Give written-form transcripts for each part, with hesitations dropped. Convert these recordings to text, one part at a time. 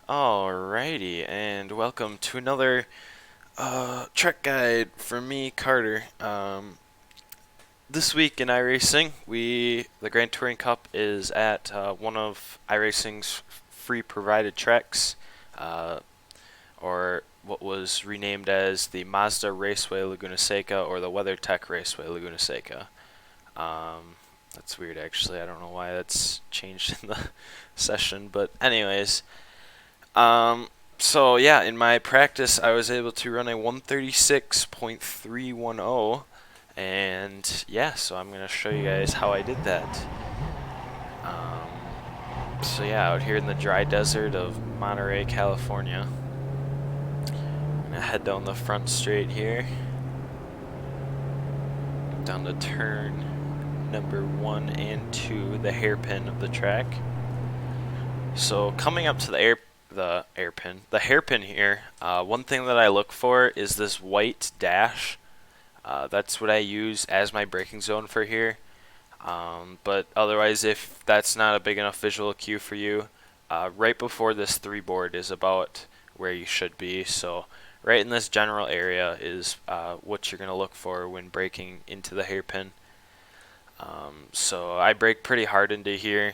Alrighty, and welcome to another track guide from me, Carter. This week in iRacing, the Grand Touring Cup is at one of iRacing's free provided tracks, uh, or what was renamed as the Mazda Raceway Laguna Seca or the WeatherTech Raceway Laguna Seca. That's weird, actually. I don't know why that's changed in the session, but anyways. So yeah, in my practice, I was able to run a 136.310, and yeah, so I'm gonna show you guys how I did that. So yeah, out here in the dry desert of Monterey, California, I'm gonna head down the front straight here, down to turn number 1 and 2, the hairpin of the track. So coming up to the hairpin here, one thing that I look for is this white dash. That's what I use as my braking zone for here. But otherwise, if that's not a big enough visual cue for you, right before this 3 board is about where you should be. So right in this general area is what you're going to look for when braking into the hairpin. So I brake pretty hard into here.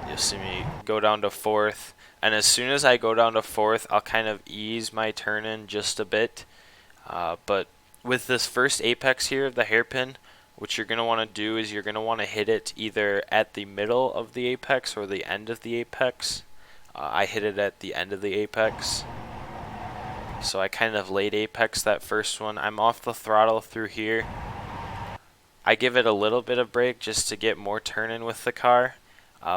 You'll see me go down to 4th, and as soon as I go down to 4th, I'll kind of ease my turn in just a bit. But with this first apex here of the hairpin, what you're going to want to do is you're going to want to hit it either at the middle of the apex or the end of the apex. I hit it at the end of the apex. So I kind of late apex that first one. I'm off the throttle through here. I give it a little bit of brake just to get more turn in with the car.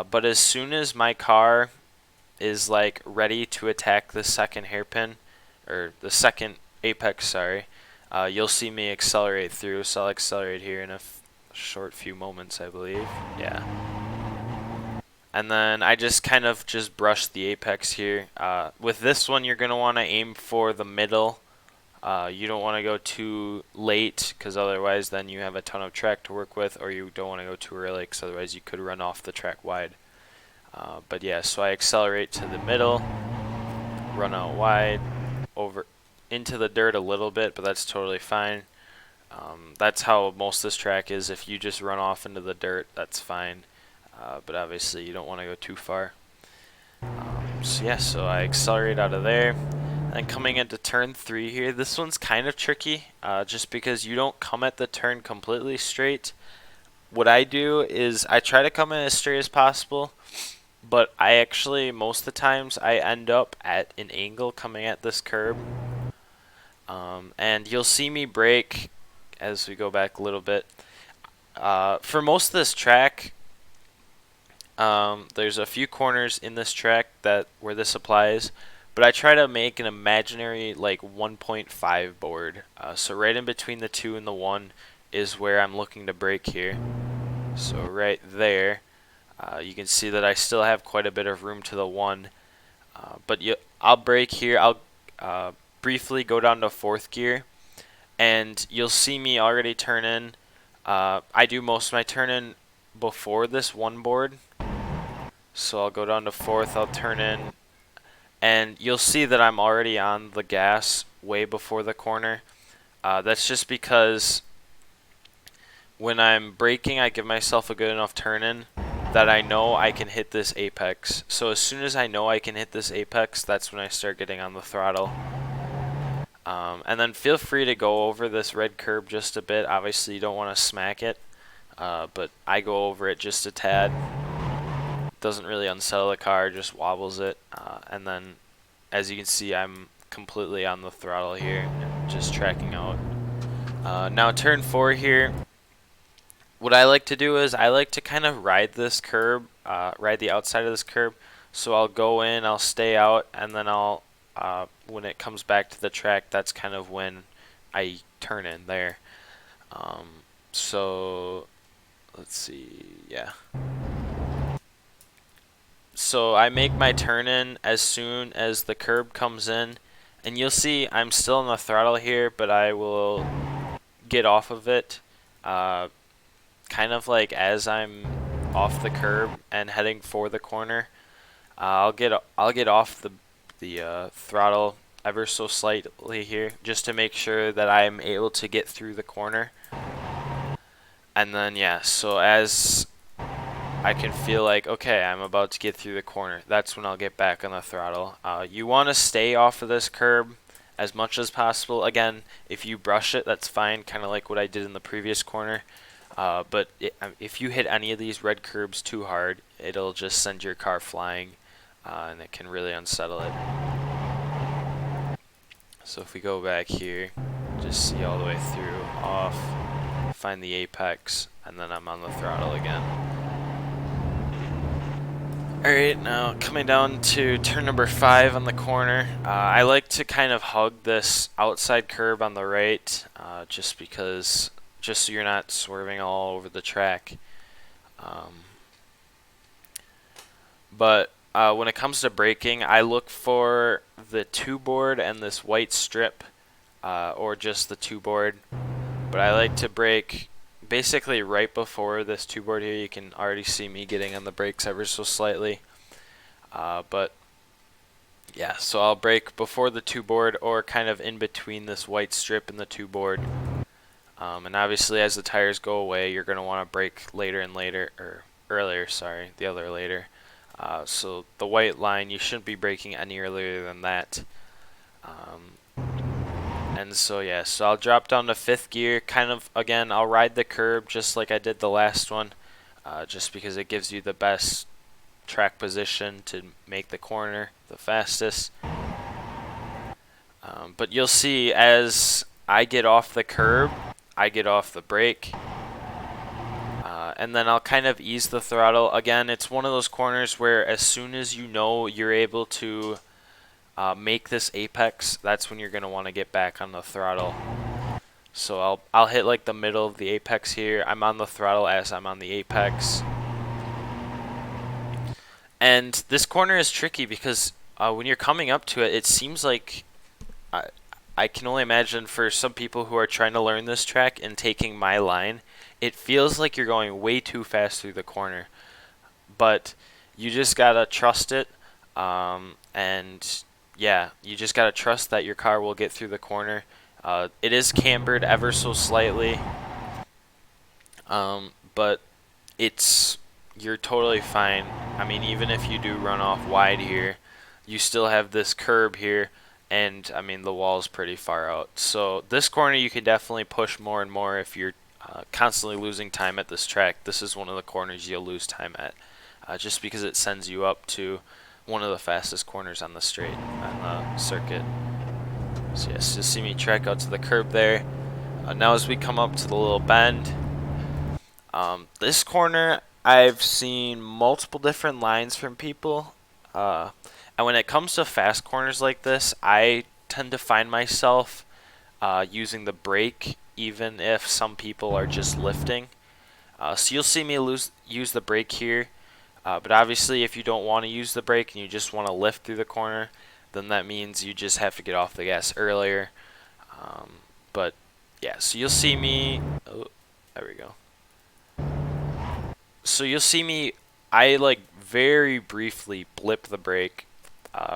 But as soon as my car is like ready to attack the second hairpin, or the second apex, sorry, you'll see me accelerate through. So I'll accelerate here in a short few moments, I believe. Yeah. And then I just kind of just brush the apex here. With this one, you're going to want to aim for the middle. You don't want to go too late, because otherwise then you have a ton of track to work with, or you don't want to go too early, because otherwise you could run off the track wide. But yeah, so I accelerate to the middle, run out wide, over into the dirt a little bit, but that's totally fine. That's how most of this track is. If you just run off into the dirt, that's fine. But obviously you don't want to go too far. So yeah, so I accelerate out of there. And coming into turn 3 here, this one's kind of tricky, just because you don't come at the turn completely straight. What I do is I try to come in as straight as possible, but I actually, most of the times, I end up at an angle coming at this curb. And you'll see me brake as we go back a little bit. For most of this track, there's a few corners in this track where this applies. But I try to make an imaginary like 1.5 board. So right in between the 2 and the 1 is where I'm looking to brake here. So right there, you can see that I still have quite a bit of room to the 1. But I'll brake here. I'll briefly go down to 4th gear. And you'll see me already turn in. I do most of my turn in before this 1 board. So I'll go down to 4th. I'll turn in. And you'll see that I'm already on the gas way before the corner. That's just because when I'm braking, I give myself a good enough turn in that I know I can hit this apex. So as soon as I know I can hit this apex, that's when I start getting on the throttle. And then feel free to go over this red curb just a bit. Obviously, you don't want to smack it, but I go over it just a tad. Doesn't really unsettle the car, just wobbles it, and then as you can see, I'm completely on the throttle here, just tracking out. Now turn 4 here, what I like to do is I like to kind of ride this curb, ride the outside of this curb. So I'll go in, I'll stay out, and then I'll when it comes back to the track, that's kind of when I turn in there. So let's see, yeah. So I make my turn in as soon as the curb comes in, and you'll see I'm still on the throttle here, but I will get off of it kind of like as I'm off the curb and heading for the corner. I'll get off the throttle ever so slightly here, just to make sure that I'm able to get through the corner. And then yeah, so as I can feel like, okay, I'm about to get through the corner, that's when I'll get back on the throttle. You want to stay off of this curb as much as possible. Again, if you brush it, that's fine, kind of like what I did in the previous corner. But if you hit any of these red curbs too hard, it'll just send your car flying, and it can really unsettle it. So if we go back here, just see all the way through, off, find the apex, and then I'm on the throttle again. Alright, now coming down to turn number 5 on the corner. I like to kind of hug this outside curb on the right, just so you're not swerving all over the track. But when it comes to braking, I look for the 2-board and this white strip, or just the 2-board. But I like to brake basically right before this 2-board here. You can already see me getting on the brakes ever so slightly. But yeah, so I'll brake before the 2-board or kind of in between this white strip and the 2-board. And obviously as the tires go away, you're going to want to brake later and later, or earlier, sorry, the other later. So the white line, you shouldn't be braking any earlier than that. And so yeah, so I'll drop down to 5th gear, kind of, again, I'll ride the curb just like I did the last one, just because it gives you the best track position to make the corner the fastest. But you'll see as I get off the curb, I get off the brake, and then I'll kind of ease the throttle. Again, it's one of those corners where as soon as you know you're able to make this apex, that's when you're going to want to get back on the throttle. So I'll hit like the middle of the apex here. I'm on the throttle as I'm on the apex. And this corner is tricky because when you're coming up to it, it seems like I can only imagine for some people who are trying to learn this track and taking my line, it feels like you're going way too fast through the corner. But you just gotta trust it, and yeah, you just gotta trust that your car will get through the corner. It is cambered ever so slightly, but you're totally fine. I mean, even if you do run off wide here, you still have this curb here, and I mean the wall's pretty far out. So this corner you can definitely push more and more if you're constantly losing time at this track. This is one of the corners you'll lose time at, just because it sends you up to one of the fastest corners on the straight, on the circuit. So yes, you'll see me track out to the curb there. Now as we come up to the little bend, this corner I've seen multiple different lines from people, and when it comes to fast corners like this, I tend to find myself using the brake even if some people are just lifting. So you'll see me use the brake here, but obviously if you don't want to use the brake and you just want to lift through the corner, then that means you just have to get off the gas earlier. But yeah, so you'll see me, oh, there we go. So you'll see me, I like very briefly blip the brake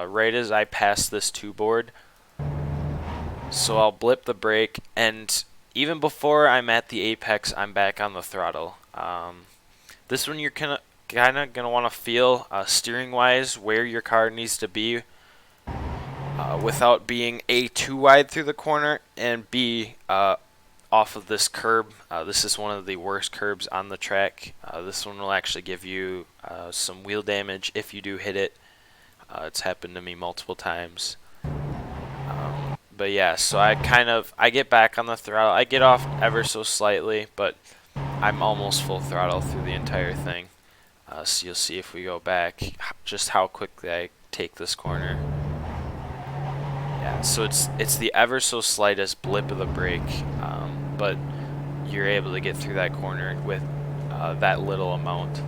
right as I pass this 2-board. So I'll blip the brake, and even before I'm at the apex, I'm back on the throttle. This one you're kind of going to want to feel steering wise where your car needs to be without being A, too wide through the corner, and B, off of this curb. This is one of the worst curbs on the track. This one will actually give you some wheel damage if you do hit it. It's happened to me multiple times. But yeah, so I get back on the throttle. I get off ever so slightly, but I'm almost full throttle through the entire thing. So you'll see if we go back just how quickly I take this corner. Yeah, so it's the ever so slightest blip of the brake, but you're able to get through that corner with that little amount.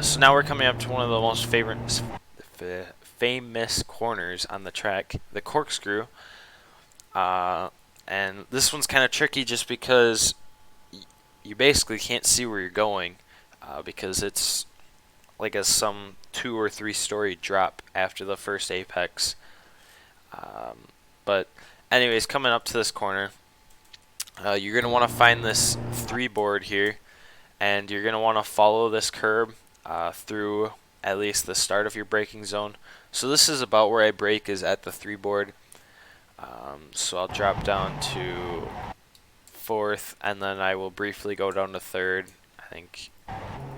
So now we're coming up to one of the most famous corners on the track, the corkscrew. And this one's kind of tricky just because you basically can't see where you're going, because it's like a some 2 or 3 story drop after the first apex. But anyways, coming up to this corner, you're going to want to find this 3 board here, and you're going to want to follow this curb through at least the start of your braking zone. So this is about where I brake, is at the 3 board. So I'll drop down to 4th, and then I will briefly go down to 3rd. I think,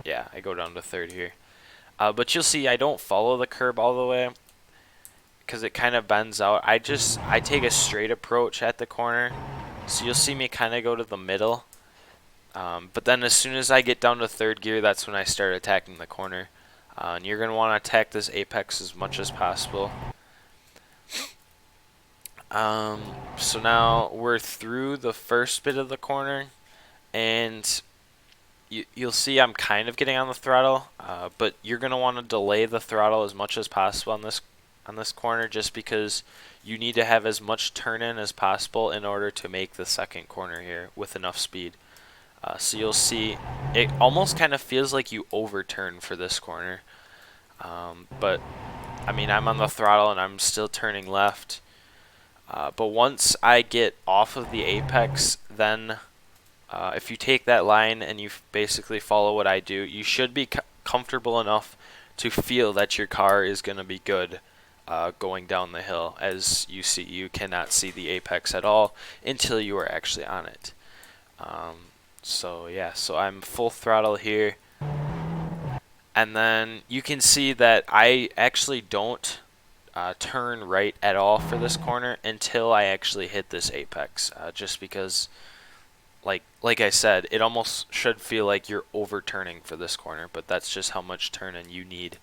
yeah, I go down to 3rd here. But you'll see I don't follow the curb all the way because it kind of bends out. I take a straight approach at the corner, so you'll see me kind of go to the middle. But then as soon as I get down to 3rd gear, that's when I start attacking the corner. And you're going to want to attack this apex as much as possible. So now we're through the first bit of the corner, and you'll see I'm kind of getting on the throttle, but you're going to want to delay the throttle as much as possible on this corner, just because you need to have as much turn in as possible in order to make the second corner here with enough speed. So you'll see it almost kind of feels like you overturn for this corner, but I mean, I'm on the throttle and I'm still turning left. But once I get off of the apex, then if you take that line and you basically follow what I do, you should be comfortable enough to feel that your car is going to be good going down the hill. As you see, you cannot see the apex at all until you are actually on it. So yeah, so I'm full throttle here. And then you can see that I actually don't turn right at all for this corner until I actually hit this apex, just because like I said, it almost should feel like you're overturning for this corner, but that's just how much turn-in you need.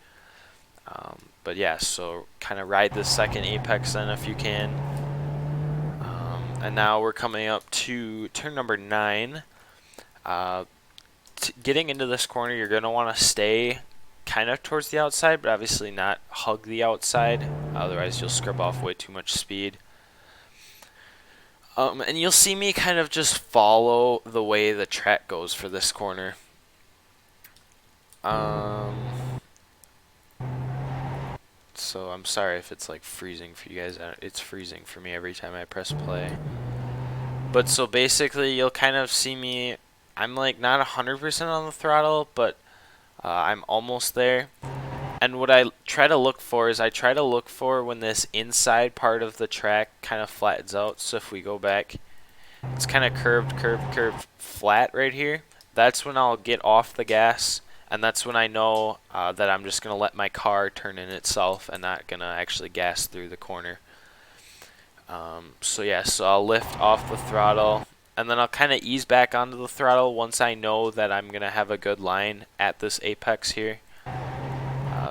But yeah, so kind of ride this second apex then if you can. And now we're coming up to turn number 9. Getting into this corner, you're going to want to stay kind of towards the outside, but obviously not hug the outside, otherwise you'll scrub off way too much speed. And you'll see me kind of just follow the way the track goes for this corner. So I'm sorry if it's like freezing for you guys. It's freezing for me every time I press play. But so basically you'll kind of see me, I'm like not 100% on the throttle, but I'm almost there. And what I try to look for is I try to look for when this inside part of the track kind of flattens out. So if we go back, it's kind of curved, flat right here. That's when I'll get off the gas, and that's when I know that I'm just going to let my car turn in itself and not going to actually gas through the corner. So yeah, so I'll lift off the throttle, and then I'll kind of ease back onto the throttle once I know that I'm going to have a good line at this apex here.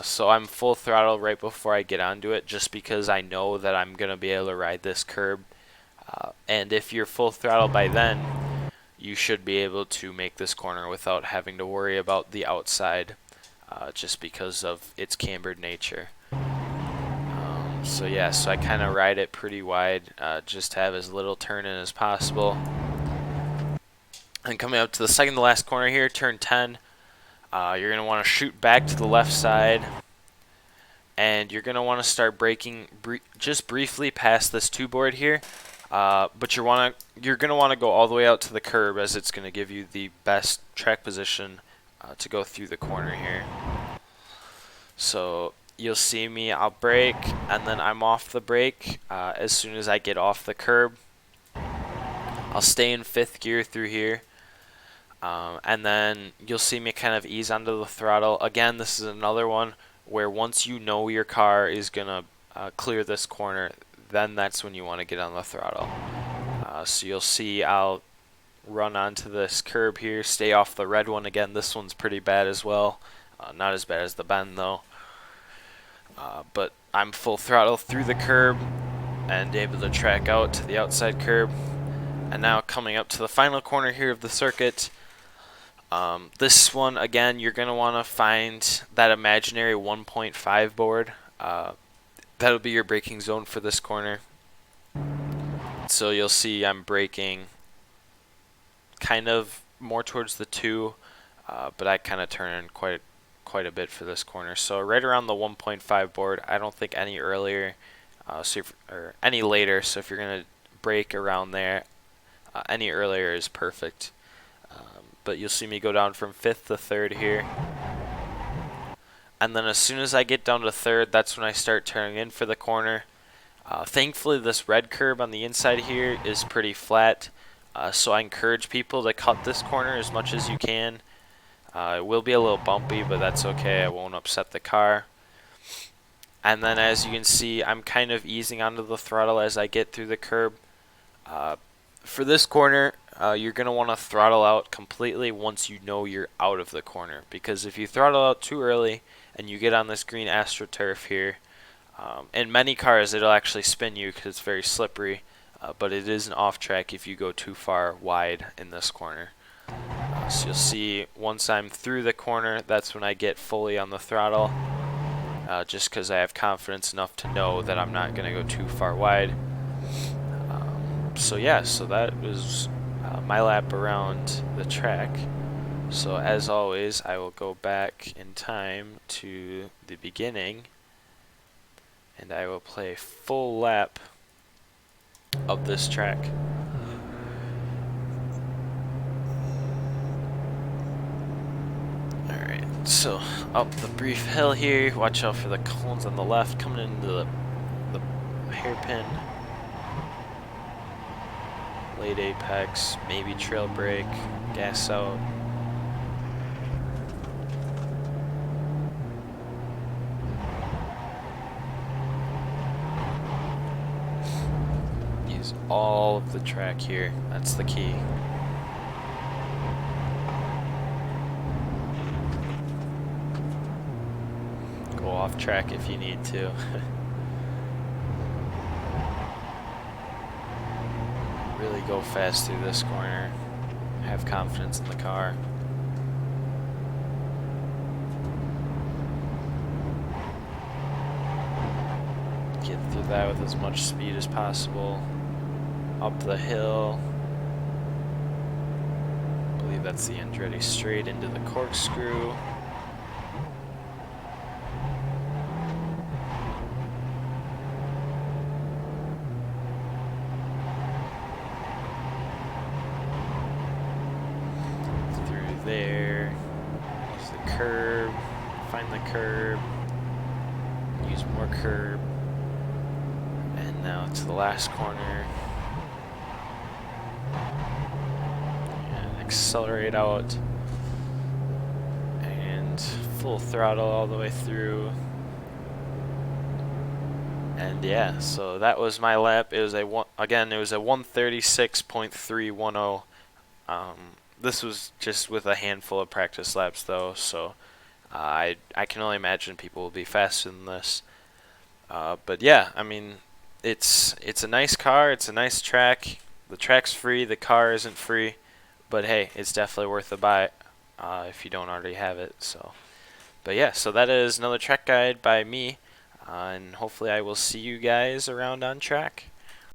So I'm full throttle right before I get onto it, just because I know that I'm going to be able to ride this curb. And if you're full throttle by then, you should be able to make this corner without having to worry about the outside, just because of its cambered nature. So yeah, so I kind of ride it pretty wide, just to have as little turn in as possible. And coming up to the second to last corner here, turn 10, you're going to want to shoot back to the left side, and you're going to want to start braking just briefly past this 2 board here. But you're going to want to go all the way out to the curb, as it's going to give you the best track position to go through the corner here. So you'll see me, I'll brake, and then I'm off the brake as soon as I get off the curb. I'll stay in 5th gear through here, and then you'll see me kind of ease onto the throttle. Again, this is another one where once you know your car is going to clear this corner, then that's when you want to get on the throttle. So you'll see I'll run onto this curb here, stay off the red one. Again, this one's pretty bad as well. Not as bad as the bend though. But I'm full throttle through the curb and able to track out to the outside curb. And now coming up to the final corner here of the circuit. This one, again, you're going to want to find that imaginary 1.5 board. That'll be your braking zone for this corner. So you'll see I'm braking kind of more towards the 2, but I kind of turn in quite quite a bit for this corner. So right around the 1.5 board. I don't think any earlier, or any later. So if you're gonna brake around there, any earlier is perfect. But you'll see me go down from 5th to 3rd here. And then as soon as I get down to 3rd, that's when I start turning in for the corner. Thankfully, this red curb on the inside here is pretty flat. So I encourage people to cut this corner as much as you can. It will be a little bumpy, but that's okay. I won't upset the car. And then as you can see, I'm kind of easing onto the throttle as I get through the curb. For this corner, you're going to want to throttle out completely once you know you're out of the corner. Because if you throttle out too early and you get on this green AstroTurf here, in many cars it'll actually spin you because it's very slippery. But it is an off track if you go too far wide in this corner. So you'll see once I'm through the corner, that's when I get fully on the throttle. Just because I have confidence enough to know that I'm not going to go too far wide. So yeah, so that was my lap around the track. So as always, I will go back in time to the beginning, and I will play a full lap of this track. Alright, so up the brief hill here, watch out for the cones on the left coming into the hairpin. Late apex, maybe trail brake, gas out. Use all of the track here, that's the key. Go off track if you need to. Really go fast through this corner. Have confidence in the car. Get through that with as much speed as possible. Up the hill. I believe that's the Andretti straight into the corkscrew. There, use the curb, find the curb, use more curb, and now to the last corner, and accelerate out, and full throttle all the way through, and yeah, so that was my lap. It was it was a 136.310. This was just with a handful of practice laps though, so I can only imagine people will be faster than this. But yeah, I mean, it's a nice car, it's a nice track. The track's free, the car isn't free, but hey, it's definitely worth a buy if you don't already have it. So, but yeah, so that is another track guide by me, and hopefully I will see you guys around on track.